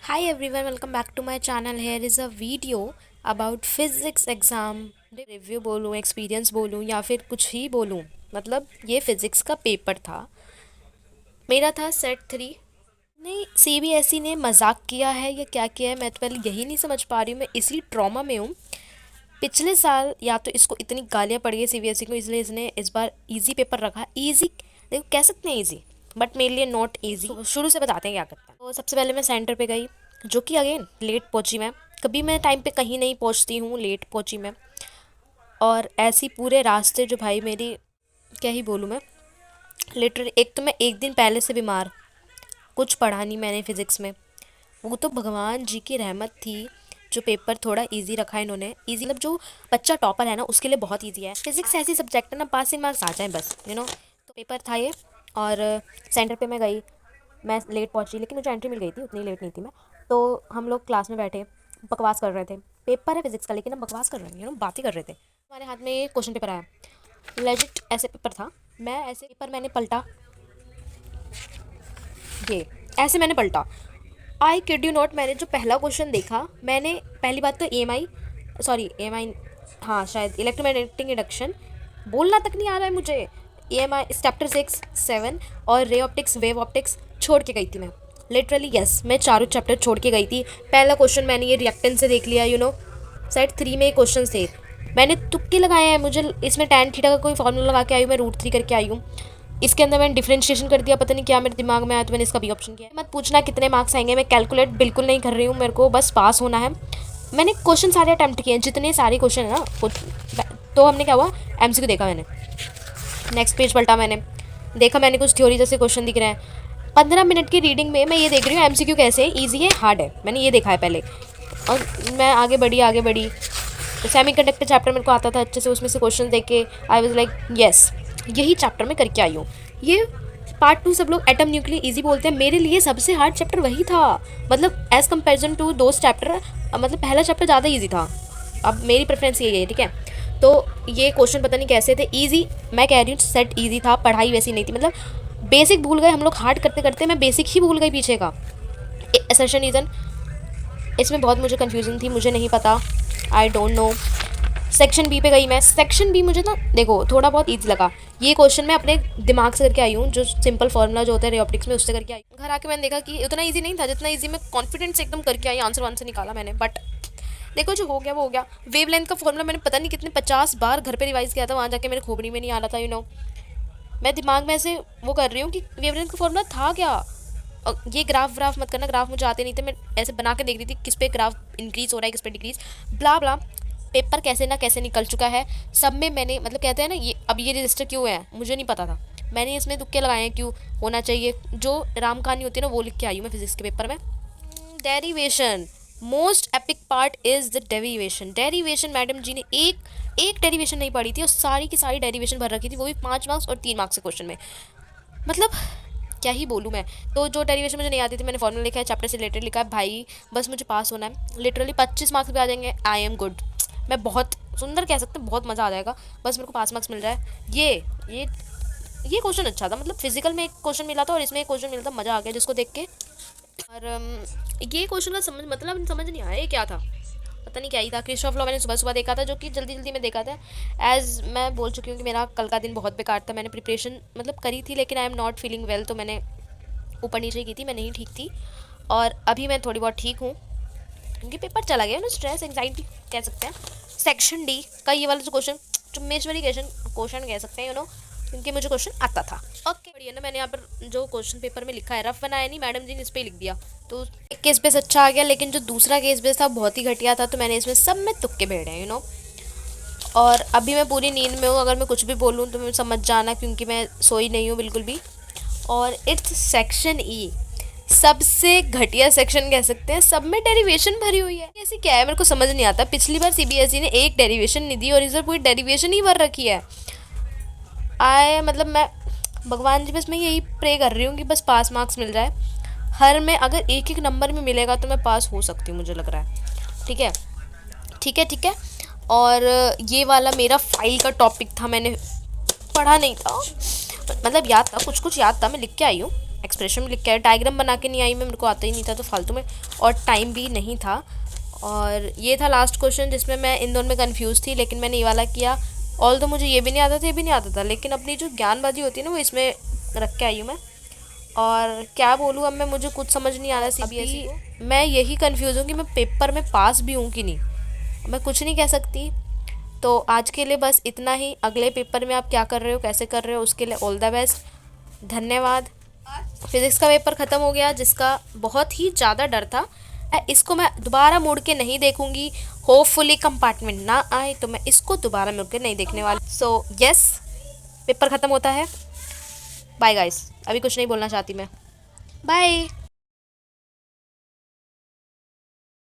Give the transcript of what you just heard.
Hi everyone, welcome back to my channel. Here is a video about physics exam. Review बोलूँ, experience बोलूँ या फिर कुछ ही बोलूँ, मतलब ये फिज़िक्स का पेपर था। मेरा था सेट 3। नहीं, सीबीएसई ने मजाक किया है या क्या किया है, मैं तो पहले यही नहीं समझ पा रही हूँ। मैं इसी ट्रॉमा में हूँ। पिछले साल या तो इसको इतनी गालियाँ पड़ी है सीबीएसई को, इसलिए इसने इस बार इजी पेपर रखा। इजी देखो कह सकते हैं इजी, बट मेरे लिए नॉट इजी। तो शुरू से बताते हैं क्या करते हैं। तो सबसे पहले मैं सेंटर पे गई, जो कि अगेन लेट पहुंची मैं। कभी मैं टाइम पे कहीं नहीं पहुंचती हूँ, लेट पहुंची मैं। और ऐसी पूरे रास्ते जो भाई मेरी, क्या ही बोलूँ मैं। लिटरली एक तो मैं एक दिन पहले से बीमार, कुछ पढ़ा नहीं मैंने फिज़िक्स में। वो तो भगवान जी की रहमत थी जो पेपर थोड़ा इजी रखा है इन्होंने। इजी मतलब जो बच्चा टॉपर है ना उसके लिए बहुत इजी है। फिजिक्स ऐसी सब्जेक्ट है ना, पासिंग मार्क्स आ जाए बस, तो पेपर था ये। और सेंटर पे मैं गई, मैं लेट पहुंची लेकिन मुझे एंट्री मिल गई थी, उतनी लेट नहीं थी मैं। तो हम लोग क्लास में बैठे बकवास कर रहे थे। पेपर है फिजिक्स का लेकिन हम बकवास कर रहे हैं, बातें कर रहे थे। हमारे हाथ में ये क्वेश्चन पेपर आया, लेजिट ऐसे पेपर था। मैं ऐसे पेपर मैंने पलटा, ये ऐसे मैंने पलटा। आई किड यू नॉट, मैंने जो पहला क्वेश्चन देखा, मैंने पहली बात तो एम आई, हाँ शायद इलेक्ट्रोमैग्नेटिक इंडक्शन, बोलना तक नहीं आ रहा है मुझे। EMI चैप्टर 6, 7 और रे ऑप्टिक्स, वेव ऑप्टिक्स छोड़ के गई थी मैं। लिटरली यस, मैं चारों चैप्टर छोड़ के गई थी। पहला क्वेश्चन मैंने ये रिएक्टेंस से देख लिया, सेट 3 में क्वेश्चन थे। मैंने तुक्के लगाए हैं, मुझे इसमें tan थीटा का कोई फॉर्मूला लगा के आई हूँ मैं, √3 करके आई हूँ। इसके अंदर मैंने डिफरेंशिएशन कर दिया, पता नहीं क्या मेरे दिमाग में आया तो मैंने इसका बी ऑप्शन किया। मत पूछना कितने मार्क्स आएंगे, मैं कैलकुलेट बिल्कुल नहीं कर रही हूँ, मेरे को बस पास होना है। मैंने क्वेश्चन सारे अटैम्प्ट किए हैं, जितने सारे क्वेश्चन है ना। तो हमने क्या हुआ, MCQ देखा मैंने, नेक्स्ट पेज पलटा मैंने, देखा मैंने कुछ थ्योरी जैसे क्वेश्चन दिख रहे हैं। 15 मिनट की रीडिंग में मैं ये देख रही हूँ MCQ कैसे है, ईजी है हार्ड है, मैंने ये देखा है पहले। और मैं आगे बढ़ी। सेमी कंडक्टर चैप्टर मेरे को आता था अच्छे से, उसमें से क्वेश्चन देख के आई वाज लाइक यस, यही चैप्टर में करके आई हूँ। ये पार्ट 2 सब लोग एटम न्यूक्लियर इजी बोलते हैं, मेरे लिए सबसे हार्ड चैप्टर वही था। मतलब एज कंपेरिजन टू दोस्त चैप्टर, मतलब पहला चैप्टर ज़्यादा ईजी था। अब मेरी प्रेफरेंस यही है, ठीक है। तो ये क्वेश्चन पता नहीं कैसे थे ईजी, मैं कह रही हूँ सेट ईजी था, पढ़ाई वैसी नहीं थी। मतलब बेसिक भूल गए हम लोग, हार्ड करते करते मैं बेसिक ही भूल गई पीछे का। असर्शन रीज़न इसमें बहुत मुझे कन्फ्यूजन थी, मुझे नहीं पता, I don't know. Section B पे गई मैं, सेक्शन बी मुझे ना देखो थोड़ा बहुत ईजी लगा। ये क्वेश्चन मैं अपने दिमाग से करके आई हूँ, जो सिंपल फार्मूला जो होता है रे ऑप्टिक्स में, उससे करके आई। घर आके मैंने देखा कि उतना ईजी नहीं था जितना ईजी मैं कॉन्फिडेंस एकदम करके आई, आंसर निकाला मैंने। बट देखो जो हो गया वो हो गया। वेव लेंथ का फॉर्मूला मैंने पता नहीं कितने 50 बार घर पे रिवाइज किया था, वहाँ जाके मेरे खोपड़ी में नहीं आ रहा था, मैं दिमाग में ऐसे वो कर रही हूँ कि वेव लेंथ का फॉर्मूला था क्या। और ये ग्राफ मत करना, ग्राफ मुझे आते नहीं थे, मैं ऐसे बना के देख रही थी किस पे ग्राफ इंक्रीज हो रहा है, किस पे डिक्रीज, ब्ला ब्ला। पेपर कैसे ना कैसे निकल चुका है। सब में मैंने, मतलब कहते हैं ना, ये अब ये रजिस्टर क्यों है मुझे नहीं पता था, मैंने इसमें तुक्के लगाए हैं क्यों होना चाहिए। जो राम कहानी होती है ना वो लिख के आई हूँ मैं फिजिक्स के पेपर में। Derivation, most epic part is the derivation. Derivation madam जी ने एक डेरिवेशन नहीं पढ़ी थी और सारी की सारी डेरिवेशन भर रखी थी, वो भी 5 मार्क्स और 3 मार्क्स के क्वेश्चन में। मतलब क्या ही बोलूँ मैं। तो जो डेरिवेशन मुझे नहीं आती थी, मैंने फॉर्मूला लिखा है, चैप्टर से रिलेटेड लिखा है, भाई बस मुझे पास होना है। लिटरली 25 मार्क्स भी आ जाएंगे, आई एम गुड। मैं बहुत सुंदर कह सकते हैं, बहुत मज़ा आ जाएगा, बस मेरे को 5 मार्क्स मिल जाए। ये ये क्वेश्चन अच्छा था, मतलब फिजिकल में एक क्वेश्चन मिला था और इसमें एक क्वेश्चन मिला था, मज़ा आ गया जिसको देख के। और ये क्वेश्चन का समझ नहीं आया ये क्या था, पता नहीं क्या ही था। क्रिस्टोफ लॉ मैंने सुबह सुबह देखा था, जो कि जल्दी जल्दी में देखा था। एज़ मैं बोल चुकी हूँ कि मेरा कल का दिन बहुत बेकार था, मैंने प्रिपरेशन मतलब करी थी लेकिन I am not feeling well, तो मैंने ऊपर नीचे की थी, मैं नहीं ठीक थी। और अभी मैं थोड़ी बहुत ठीक हूँ, क्योंकि पेपर चला गया ना, स्ट्रेस एंग्जाइटी कह सकते हैं। सेक्शन डी का ये वाला जो क्वेश्चन, चुम्मेश्वरी क्वेश्चन कह सकते हैं, क्योंकि मुझे क्वेश्चन आता था। ओके बढ़िया ना, मैंने यहाँ पर जो क्वेश्चन पेपर में लिखा है, रफ बनाया नहीं, मैडम जी ने इस पर लिख दिया, तो एक केस बेस अच्छा आ गया। लेकिन जो दूसरा केस बेस था बहुत ही घटिया था, तो मैंने इसमें सब में तुक्के भेड़े हैं, और अभी मैं पूरी नींद में हूँ, अगर मैं कुछ भी बोलूँ तो मैं समझ जाना, क्योंकि मैं सोई नहीं हूँ बिल्कुल भी। और इट्स सेक्शन ई, सबसे घटिया सेक्शन कह सकते हैं, सब में डेरिवेशन भरी हुई है। ऐसे क्या है मेरे को समझ नहीं आता। पिछली बार सीबीएसई ने एक डेरिवेशन नहीं दी और इस बार पूरी डेरिवेशन ही भर रखी है। मतलब मैं भगवान जी बस मैं यही प्रे कर रही हूँ कि बस पास मार्क्स मिल जाए। हर में अगर एक एक नंबर में मिलेगा तो मैं पास हो सकती हूँ, मुझे लग रहा है। ठीक है ठीक है ठीक है। और ये वाला मेरा फाइल का टॉपिक था, मैंने पढ़ा नहीं था, मतलब याद था, कुछ कुछ याद था, मैं लिख के आई हूँ एक्सप्रेशन भी लिख के आई, डायग्राम बना के नहीं आई मैं, मेरे को आता ही नहीं था तो फालतू में, और टाइम भी नहीं था। और ये था लास्ट क्वेश्चन जिसमें मैं इन दोनों में कंफ्यूज थी, लेकिन मैंने ये वाला किया। ऑल तो मुझे ये भी नहीं आता था, ये भी नहीं आता था, लेकिन अपनी जो ज्ञानबाजी होती है ना वो इसमें रख के आई हूँ मैं। और क्या बोलूँ अब मैं, मुझे कुछ समझ नहीं आ रहा सीबीएसई को। मैं यही कंफ्यूज हूँ कि मैं पेपर में पास भी हूँ कि नहीं, मैं कुछ नहीं कह सकती। तो आज के लिए बस इतना ही। अगले पेपर में आप क्या कर रहे हो, कैसे कर रहे हो, उसके लिए ऑल द बेस्ट। धन्यवाद। फिज़िक्स का पेपर ख़त्म हो गया जिसका बहुत ही ज़्यादा डर था। इसको मैं दोबारा मुड़ के नहीं देखूंगी। होपफुली कंपार्टमेंट ना आए तो मैं इसको दोबारा मुड़ के नहीं देखने वाली। सो यस, पेपर ख़त्म होता है। बाय गाइस, अभी कुछ नहीं बोलना चाहती मैं। बाय।